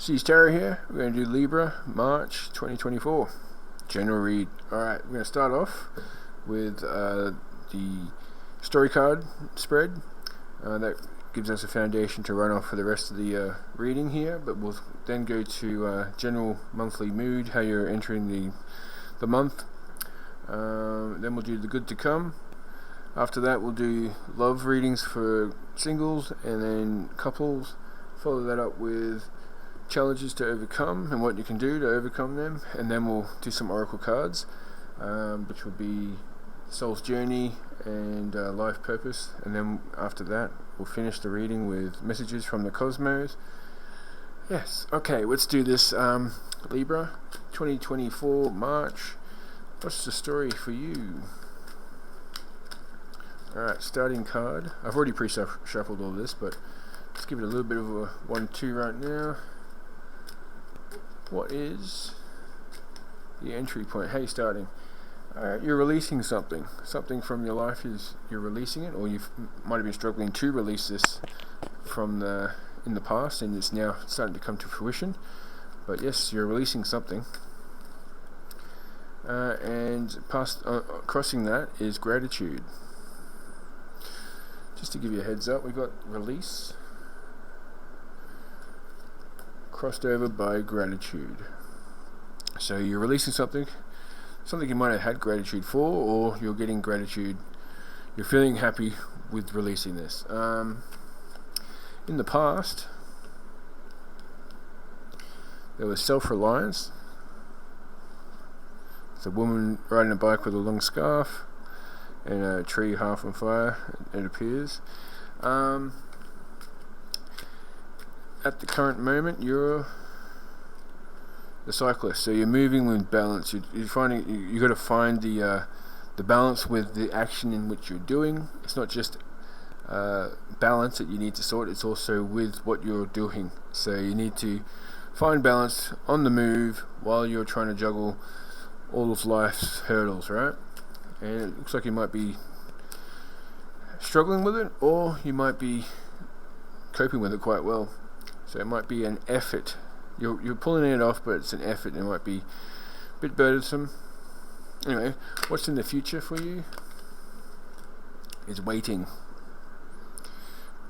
Steve's Tarot here. We're going to do Libra, March 2024. General read. Alright, we're going to start off with the story card spread. That gives us a foundation to run off for the rest of the reading here, but we'll then go to general monthly mood, how you're entering the month. Then we'll do the good to come. After that we'll do love readings for singles and then couples. Follow that up with challenges to overcome and what you can do to overcome them, and then we'll do some oracle cards, which will be soul's journey and life purpose, and then after that we'll finish the reading with messages from the cosmos. Yes, okay, let's do this. Libra 2024 March, what's the story for you? Alright, starting card. I've already pre-shuffled all this, but let's give it a little bit of a 1-2 right now. What is the entry point? How are you starting? Alright, you're releasing something. Something from your life you're releasing it, or you might have been struggling to release this from in the past, and it's now starting to come to fruition. But yes, you're releasing something. And crossing that is gratitude. Just to give you a heads up, we've got release crossed over by gratitude. So you're releasing something you might have had gratitude for, or you're getting gratitude, you're feeling happy with releasing this. In the past there was self-reliance. It's a woman riding a bike with a long scarf and a tree half on fire, it appears. At the current moment, you're the cyclist, so you're moving with balance. You're finding you got to find the balance with the action in which you're doing. It's not just balance that you need to sort; it's also with what you're doing. So you need to find balance on the move while you're trying to juggle all of life's hurdles, right? And it looks like you might be struggling with it, or you might be coping with it quite well. So it might be an effort. You're pulling it off, but it's an effort. It might be a bit burdensome. Anyway, what's in the future for you is waiting.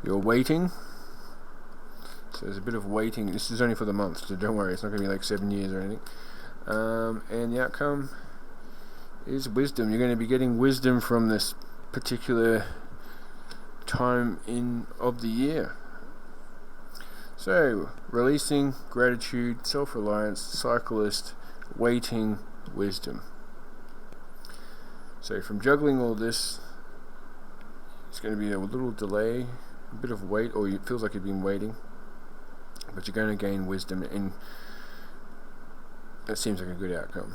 You're waiting. So there's a bit of waiting. This is only for the month, so don't worry. It's not going to be like 7 years or anything. And the outcome is wisdom. You're going to be getting wisdom from this particular time of the year. So, releasing, gratitude, self-reliance, cyclist, waiting, wisdom. So from juggling all this, it's going to be a little delay, a bit of wait, or it feels like you've been waiting, but you're going to gain wisdom, and that seems like a good outcome.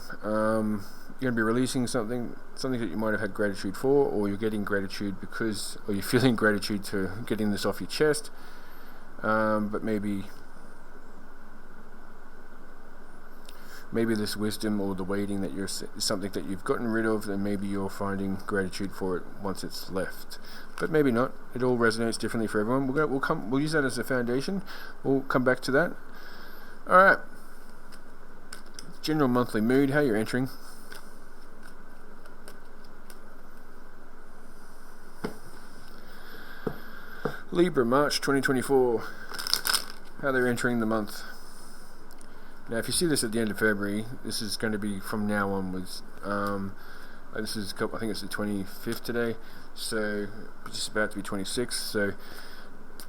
You're going to be releasing something that you might have had gratitude for, or you're getting gratitude or you're feeling gratitude to getting this off your chest. But maybe this wisdom or the waiting that is something that you've gotten rid of, and maybe you're finding gratitude for it once it's left. But maybe not. It all resonates differently for everyone. We'll use that as a foundation. We'll come back to that. All right. General monthly mood. How you're entering. Libra, March 2024. How they're entering the month. Now, if you see this at the end of February, this is going to be from now onwards. This is, I think it's the 25th today, so it's just about to be 26th. So,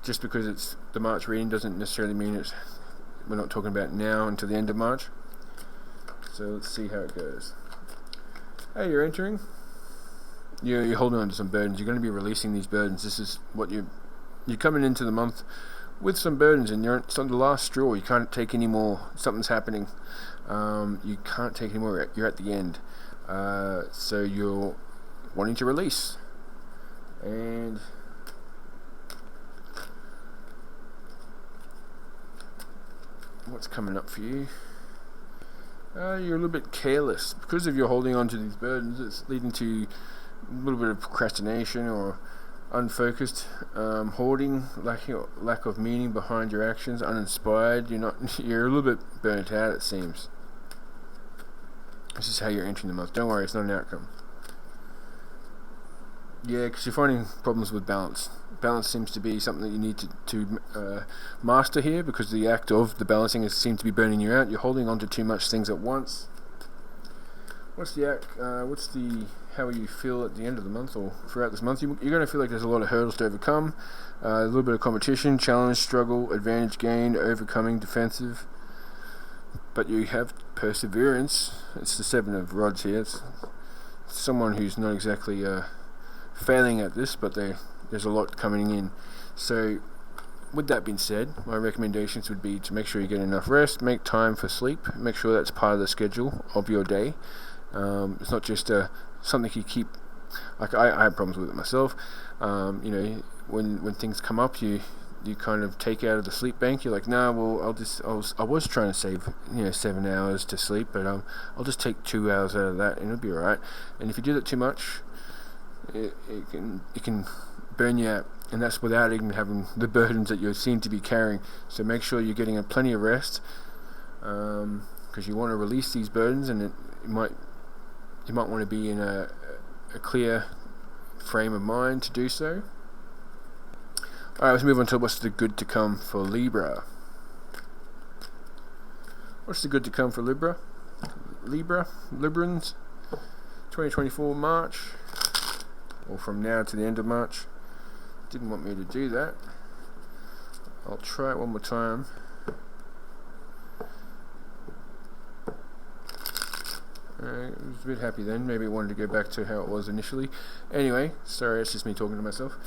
just because it's the March reading doesn't necessarily mean we're not talking about now until the end of March. So let's see how it goes. Hey, you're entering. You're holding on to some burdens. You're going to be releasing these burdens. This is what you're coming into the month with some burdens, and it's on the last straw. You can't take any more. Something's happening. You can't take any more. You're at the end. So you're wanting to release. And what's coming up for you? You're a little bit careless. Because of your holding on to these burdens, it's leading to a little bit of procrastination, or unfocused, hoarding, lack of meaning behind your actions, uninspired. You're a little bit burnt out, it seems. This is how you're entering the month. Don't worry, it's not an outcome. Yeah, because you're finding problems with balance. Balance seems to be something that you need to master here, because the act of the balancing seems to be burning you out. You're holding on to too much things at once. How will you feel at the end of the month or throughout this month? You're going to feel like there's a lot of hurdles to overcome, a little bit of competition, challenge, struggle, advantage gained, overcoming, defensive. But you have perseverance. It's the 7 of rods here. It's someone who's not exactly failing at this, but there's a lot coming in. So with that being said, my recommendations would be to make sure you get enough rest, make time for sleep, make sure that's part of the schedule of your day. It's not just something you keep. Like I have problems with it myself. When things come up, you kind of take out of the sleep bank. You're like, nah, well, I was trying to save 7 hours to sleep, but I'll just take 2 hours out of that, and it'll be alright. And if you do that too much, it can burn you out, and that's without even having the burdens that you seem to be carrying. So make sure you're getting plenty of rest, because you want to release these burdens, and you might want to be in a clear frame of mind to do so. Alright, let's move on to what's the good to come for Libra. What's the good to come for Libra? Librans, 2024 March, or from now to the end of March. Didn't want me to do that. I'll try it one more time. I was a bit happy then. Maybe I wanted to go back to how it was initially. Anyway, sorry, it's just me talking to myself.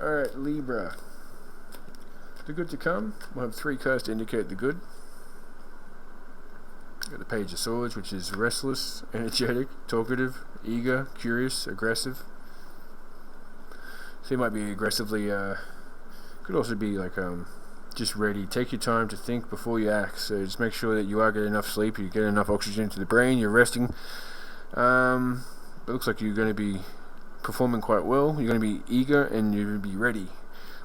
Alright, Libra. The good to come. We'll have 3 cards to indicate the good. Got the Page of Swords, which is restless, energetic, talkative, eager, curious, aggressive. So you might be aggressively, could also be like just ready. Take your time to think before you act. So just make sure that you are getting enough sleep, you get enough oxygen to the brain, you're resting. It looks like you're going to be performing quite well. You're going to be eager and you're going to be ready.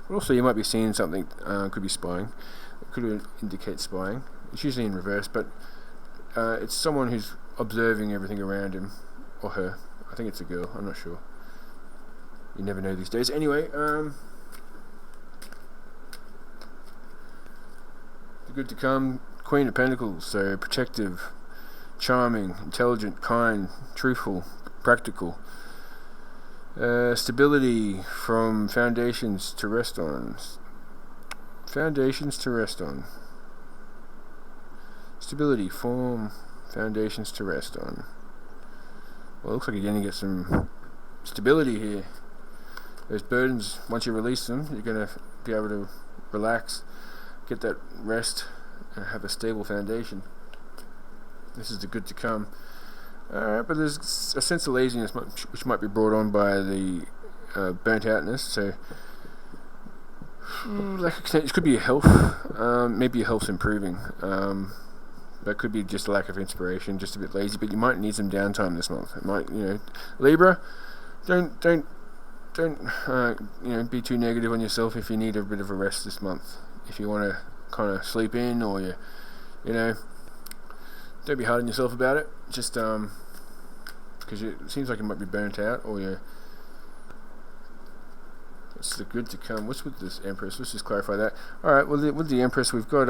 But also you might be seeing something, could be spying. It could indicate spying. It's usually in reverse, but it's someone who's observing everything around him or her. I think it's a girl, I'm not sure. You never know these days. Anyway, the good to come, Queen of Pentacles. So protective, charming, intelligent, kind, truthful, practical. Stability from foundations to rest on. Foundations to rest on. Stability, form, foundations to rest on. Well, it looks like you're going to get some stability here. Those burdens, once you release them, you're going to be able to relax, get that rest, and have a stable foundation. This is the good to come. Alright, but there's a sense of laziness which might be brought on by the burnt outness. So, it could be your health. Maybe your health's improving. That could be just a lack of inspiration, just a bit lazy. But you might need some downtime this month. It might, Libra, don't be too negative on yourself if you need a bit of a rest this month. If you want to kind of sleep in, or don't be hard on yourself about it. Just because it seems like you might be burnt out, or it's the good to come. What's with this Empress? Let's just clarify that. All right. Well, with the Empress, we've got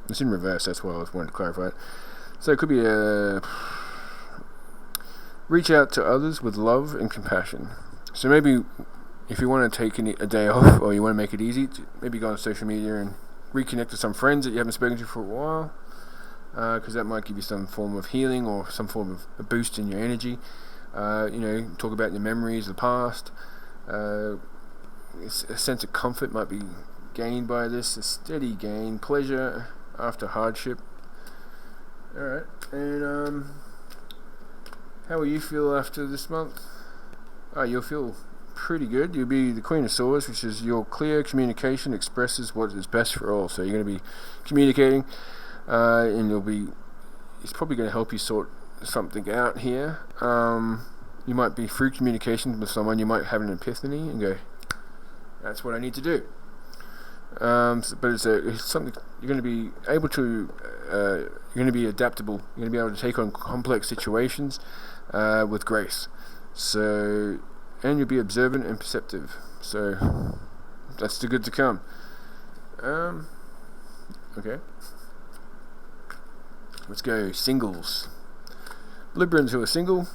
it's in reverse. That's why I was wanting to clarify it. So it could be reach out to others with love and compassion. So maybe if you want to take a day off, or you want to make it easy, maybe go on social media and reconnect with some friends that you haven't spoken to for a while, because that might give you some form of healing or some form of a boost in your energy. Talk about your memories of the past. A sense of comfort might be gained by this, a steady gain, pleasure after hardship. Alright, and how will you feel after this month? You'll feel pretty good. You'll be the Queen of Swords, which is your clear communication expresses what is best for all. So you're going to be communicating, and it's probably going to help you sort something out here. You might be through communication with someone, you might have an epiphany and go, That's what I need to do. But it's something you're going to be able to. You're going to be adaptable. You're going to be able to take on complex situations with grace. So, and you'll be observant and perceptive. So, that's the good to come. Okay. Let's go singles. Librans who are single.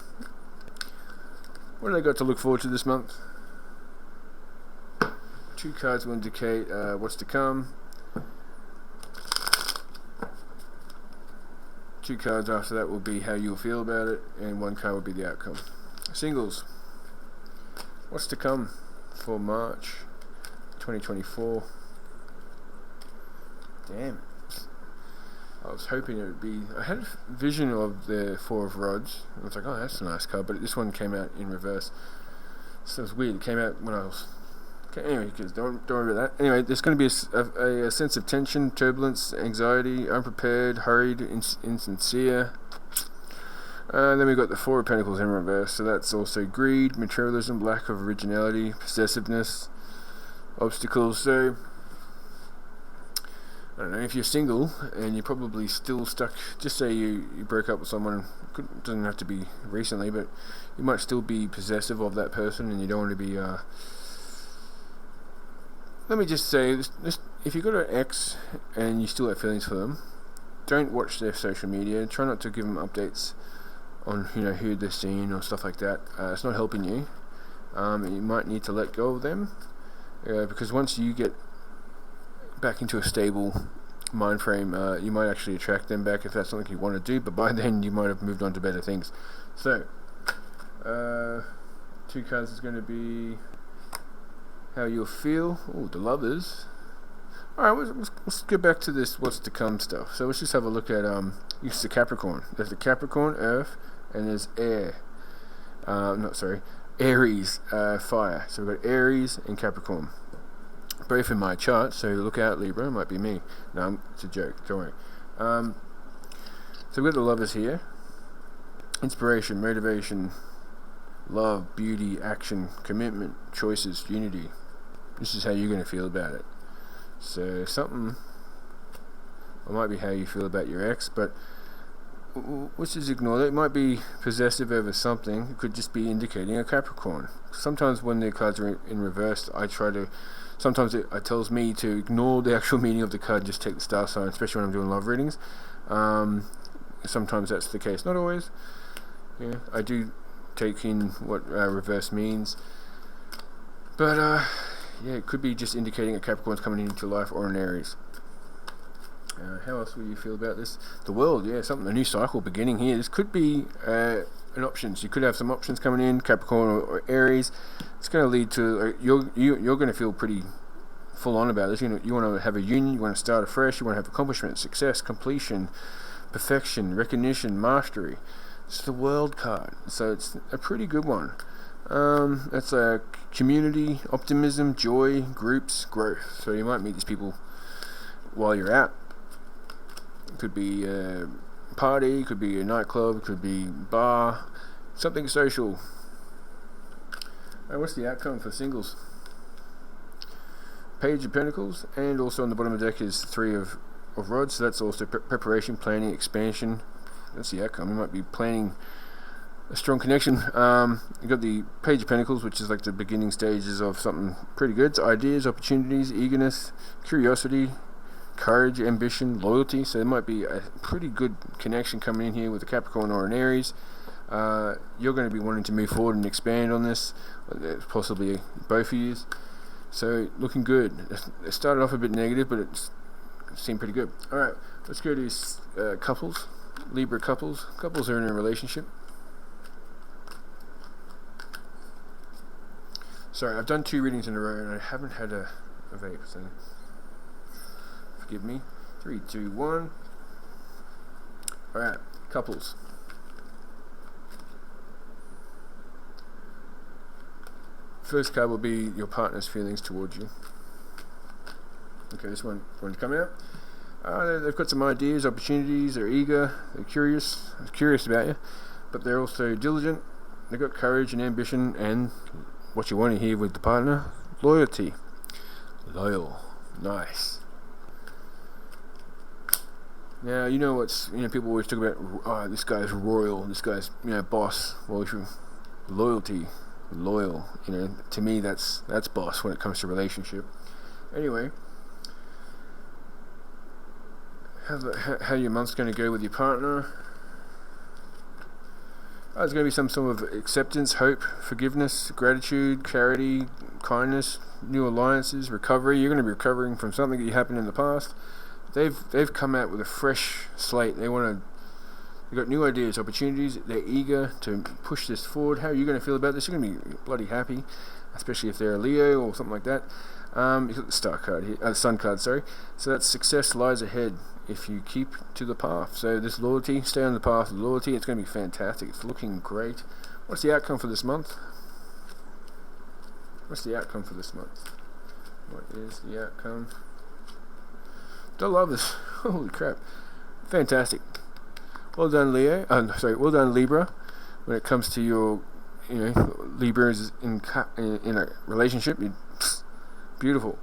What do they got to look forward to this month? 2 cards will indicate what's to come. 2 cards after that will be how you'll feel about it, and 1 card will be the outcome. Singles. What's to come for March 2024? Damn. I was hoping it would be. I had a vision of the 4 of Rods. I was like, oh, that's a nice card, but this one came out in reverse. So it was weird. It came out when I was. Okay, anyway, don't worry about that. Anyway, there's going to be a sense of tension, turbulence, anxiety, unprepared, hurried, insincere. Then we've got the 4 of Pentacles in reverse, so that's also greed, materialism, lack of originality, possessiveness, obstacles. So, I don't know, if you're single and you're probably still stuck, just say you broke up with someone, doesn't have to be recently, but you might still be possessive of that person and you don't want to be... Let me just say, if you've got an ex and you still have feelings for them, don't watch their social media. Try not to give them updates on who they're seeing or stuff like that. It's not helping you. You might need to let go of them because once you get back into a stable mind frame, you might actually attract them back if that's something you want to do. But by then, you might have moved on to better things. So, 2 cards is going to be how you'll feel. Oh, the Lovers. Alright, let's get back to this what's to come stuff. So let's just have a look at the Capricorn. There's the Capricorn, Earth, and there's Air. Aries, Fire. So we've got Aries and Capricorn. Both in my chart, so look out, Libra. It might be me. No, it's a joke, don't worry. So we've got the Lovers here. Inspiration, motivation, love, beauty, action, commitment, choices, unity. This is how you're going to feel about it. So something, it might be how you feel about your ex, but let's just ignore that. It might be possessive over something. It could just be indicating a Capricorn. Sometimes when the cards are in reverse, sometimes it tells me to ignore the actual meaning of the card, just take the star sign, especially when I'm doing love readings. Sometimes that's the case, not always. Yeah, I do take in what reverse means, but it could be just indicating a Capricorn's coming into life or an Aries. How else will you feel about this? The World, a new cycle beginning here. This could be an option. So you could have some options coming in, Capricorn or Aries. It's going to lead to you're going to feel pretty full on about this. You want to have a union. You want to start afresh. You want to have accomplishment, success, completion, perfection, recognition, mastery. It's the World card, so it's a pretty good one. It's a community, optimism, joy, groups, growth. So you might meet these people while you're out. It could be a party, could be a nightclub, could be bar, something social. What's the outcome for singles? Page of Pentacles, and also on the bottom of the deck is 3 of Rods. So that's also preparation, planning, expansion. That's the outcome. You might be planning a strong connection. You've got the Page of Pentacles, which is like the beginning stages of something pretty good. It's ideas, opportunities, eagerness, curiosity, courage, ambition, loyalty. So there might be a pretty good connection coming in here with a Capricorn or an Aries. You're going to be wanting to move forward and expand on this, possibly both of you. So looking good. It started off a bit negative, but it seemed pretty good. Alright, let's go to couples. Libra couples. Couples are in a relationship. Sorry, I've done 2 readings in a row and I haven't had a vape, so forgive me. 3, 2, 1. Alright, couples. First card will be your partner's feelings towards you. Okay, this one's coming out. They've got some ideas, opportunities, they're eager, they're curious about you, but they're also diligent. They've got courage and ambition, and what you want to hear with the partner, loyalty. Loyal. Nice. Now, you know what's, people always talk about, oh, this guy's royal, this guy's, boss. Well, loyalty, loyal, to me that's boss when it comes to relationship. Anyway, how your month's going to go with your partner. There's going to be some sort of acceptance, hope, forgiveness, gratitude, charity, kindness, new alliances, recovery. You're going to be recovering from something that happened in the past. They've come out with a fresh slate. They've got new ideas, opportunities. They're eager to push this forward. How are you going to feel about this? You're going to be bloody happy, especially if they're a Leo or something like that. You've got the star card here, sun card, sorry. So that success lies ahead if you keep to the path. So this loyalty, stay on the path of loyalty. It's going to be fantastic. It's looking great. What's the outcome for this month? What is the outcome? The Lovers. Holy crap. Fantastic. Well done, Leo. Well done, Libra. When it comes to your, Libra is in a relationship. Beautiful.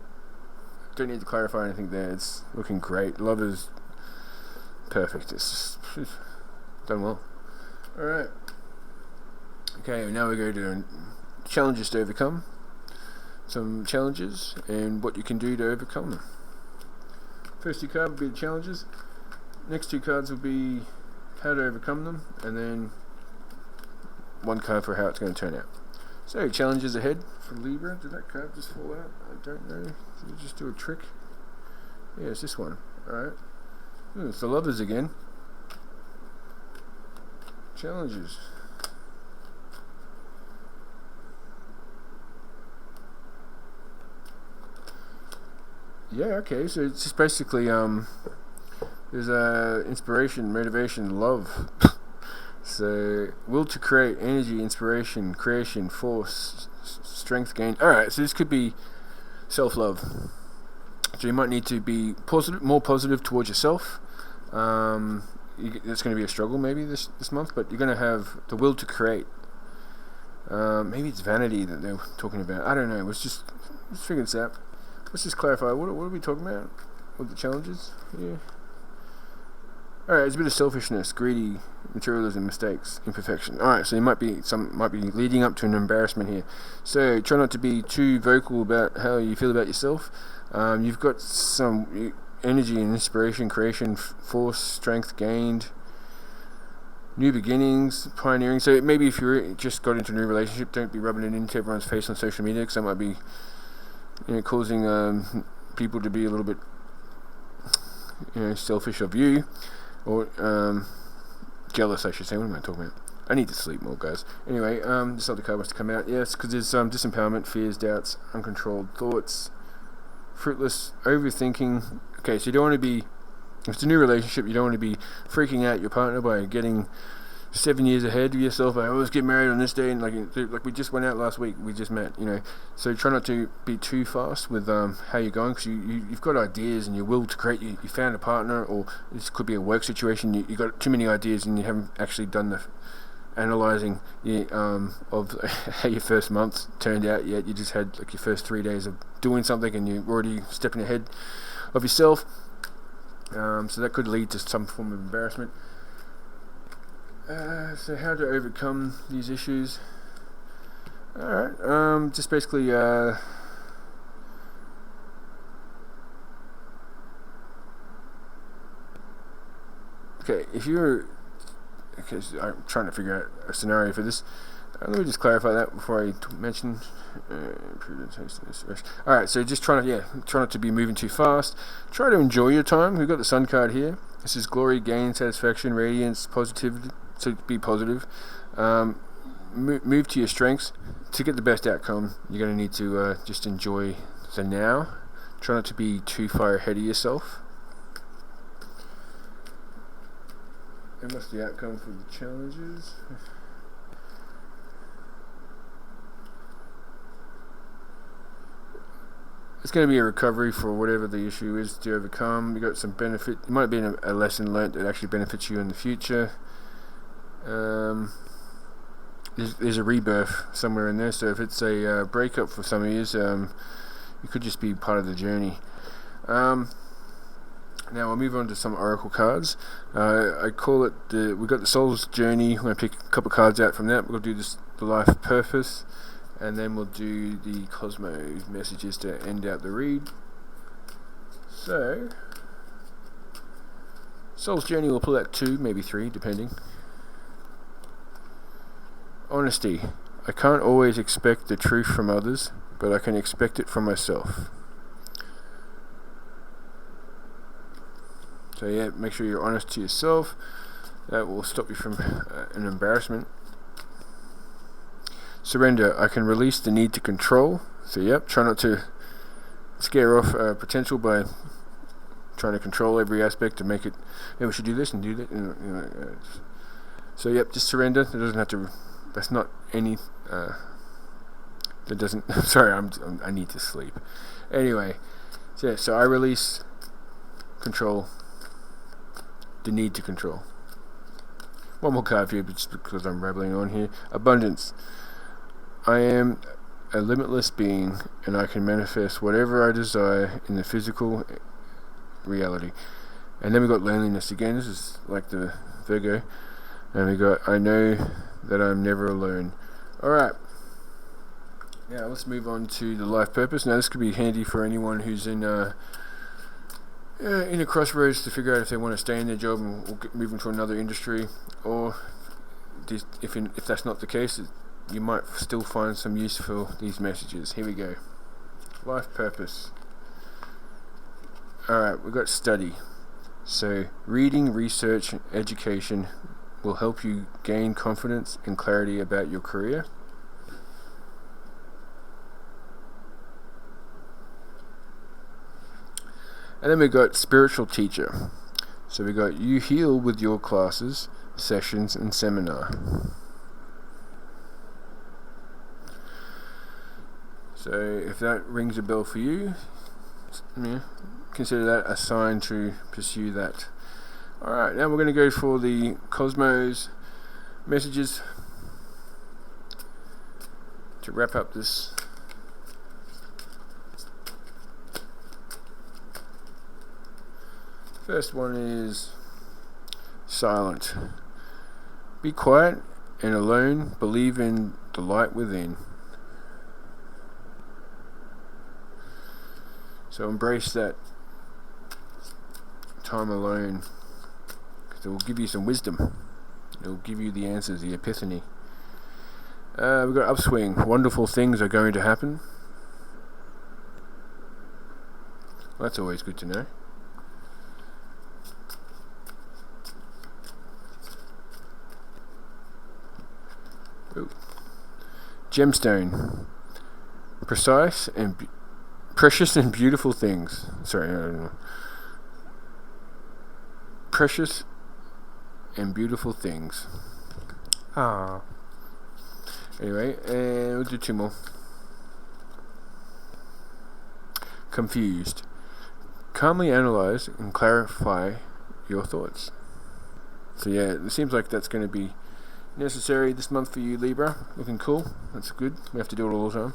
Don't need to clarify anything there. It's looking great. Lovers, perfect. It's just done well. All right. Okay, now we go to challenges to overcome. Some challenges and what you can do to overcome them. First two cards will be the challenges. Next two cards will be how to overcome them, and then one card for how it's going to turn out. So, challenges ahead for Libra. Did that card just fall out? I don't know. Did it just do a trick? Yeah, it's this one. Alright. It's the Lovers again. Challenges. Yeah, okay. So it's just basically there's inspiration, motivation, love. So will to create, energy, inspiration, creation, force, strength gain. Alright, so this could be self-love. So you might need to be more positive towards yourself. That's going to be a struggle maybe this month, but you're going to have the will to create. Maybe it's vanity that they're talking about. I don't know. Let's figure this out. Let's just clarify. What are we talking about with the challenges? Yeah. Alright, it's a bit of selfishness, greedy, materialism, mistakes, imperfection. Alright, so you might be leading up to an embarrassment here. So try not to be too vocal about how you feel about yourself. You've got some energy and inspiration, creation, force, strength gained, new beginnings, pioneering. So maybe if you just got into a new relationship, don't be rubbing it into everyone's face on social media, because that might be causing people to be a little bit selfish of you. Or jealous, I should say. What am I talking about? I need to sleep more, guys. Anyway, this other card wants to come out. Yes, because there's disempowerment, fears, doubts, uncontrolled thoughts, fruitless overthinking. Okay, so you don't want to be, if it's a new relationship, you don't want to be freaking out your partner by getting 7 years ahead of yourself. Like, let's get married on this day, and like we just went out last week, we just met, So try not to be too fast with how you're going, because you've got ideas and your will to create. You found a partner, or this could be a work situation. You got too many ideas and you haven't actually done the analyzing of how your first month turned out yet. You just had like your first 3 days of doing something, and you're already stepping ahead of yourself. So that could lead to some form of embarrassment. So how to overcome these issues? Alright, just basically okay, so I'm trying to figure out a scenario for this. Let me just clarify that before I mention alright, so just try not to be moving too fast. Try to enjoy your time. We've got the Sun card here. This is glory, gain, satisfaction, radiance, positivity. So be positive. Move to your strengths. To get the best outcome, you're going to need to just enjoy the now. Try not to be too far ahead of yourself. And what's the outcome for the challenges? It's going to be a recovery for whatever the issue is to overcome. You got some benefit. It might be a lesson learnt that actually benefits you in the future. There's a rebirth somewhere in there. So if it's a breakup for some of you, You could just be part of the journey. Now we'll move on to some oracle cards. I call it we've got the soul's journey. I'm going to pick a couple of cards out from that. We'll do the life purpose, and then we'll do the cosmos messages to end out the read. So soul's journey, we'll pull out 2, maybe 3, depending. Honesty. I can't always expect the truth from others, but I can expect it from myself. So yeah, make sure you're honest to yourself. That will stop you from an embarrassment. Surrender. I can release the need to control. So yep, try not to scare off potential by trying to control every aspect to make it, hey, we should do this and do that. So yep, just surrender. It doesn't have to. That's not any. That doesn't. Sorry, I need to sleep. Anyway, so I release control. The need to control. One more card for you, just because I'm rambling on here. Abundance. I am a limitless being, and I can manifest whatever I desire in the physical reality. And then we got loneliness again. This is like the Virgo. And we got I know that I'm never alone. Alright. Now let's move on to the life purpose. Now this could be handy for anyone who's in a crossroads to figure out if they want to stay in their job or move into another industry, or if that's not the case, you might still find some use for these messages. Here we go. Life purpose. Alright, we've got study. So reading, research, and education will help you gain confidence and clarity about your career. And then we got spiritual teacher. So we got you heal with your classes, sessions, and seminar. So if that rings a bell for you, consider that a sign to pursue that. Alright, now we're going to go for the cosmos messages to wrap up this. First one is silent. Be quiet and alone. Believe in the light within. So embrace that time alone, because it will give you some wisdom. It will give you the answers, the epiphany. We've got upswing. Wonderful things are going to happen. Well, that's always good to know. Ooh. Gemstone. Precise and precious and beautiful things. Sorry, I don't know. Precious and beautiful things. Ah. Anyway, and we'll do 2 more. Confused. Calmly analyze and clarify your thoughts. So yeah, it seems like that's going to be necessary this month for you, Libra. Looking cool. That's good. We have to do it all the time.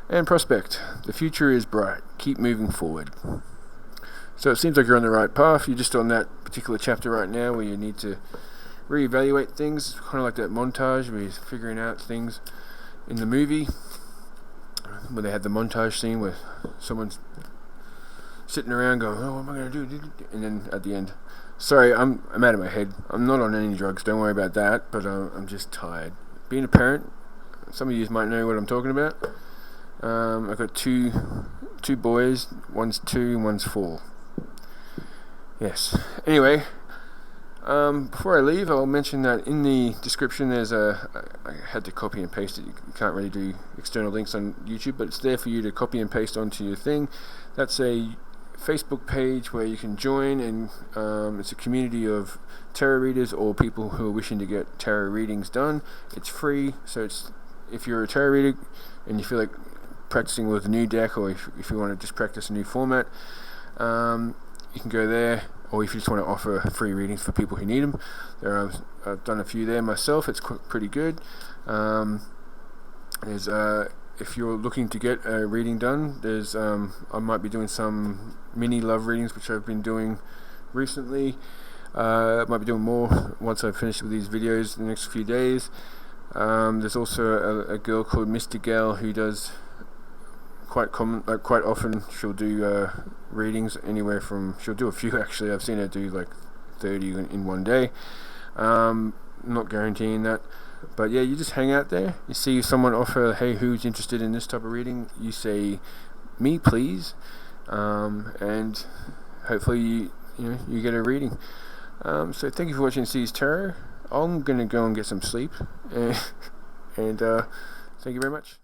And prospect. The future is bright. Keep moving forward. So it seems like you're on the right path. You're just on that particular chapter right now where you need to reevaluate things. Kind of like that montage where you're figuring out things in the movie, where they had the montage scene where someone's sitting around going, oh, what am I going to do? And then at the end, sorry, I'm out of my head. I'm not on any drugs. Don't worry about that. But I'm just tired. Being a parent, some of you might know what I'm talking about. I've got two boys. One's 2 and one's 4. Yes. Anyway, before I leave, I'll mention that in the description there's I had to copy and paste it. You can't really do external links on YouTube, but it's there for you to copy and paste onto your thing. That's a Facebook page where you can join, and it's a community of tarot readers or people who are wishing to get tarot readings done. It's free, so it's if you're a tarot reader and you feel like practicing with a new deck, or if you want to just practice a new format, you can go there, or if you just want to offer free readings for people who need them. I've done a few there myself. It's pretty good. There's if you're looking to get a reading done, there's I might be doing some mini love readings, which I've been doing recently. Might be doing more once I finish with these videos in the next few days. There's also a girl called Mr. Gal who does quite often. She'll do readings anywhere from, she'll do a few actually. I've seen her do like 30 in one day. Not guaranteeing that, but yeah, you just hang out there. You see someone offer, hey, who's interested in this type of reading? You say, me please, and hopefully you get a reading. So thank you for watching C's Tarot. I'm gonna go and get some sleep, and thank you very much.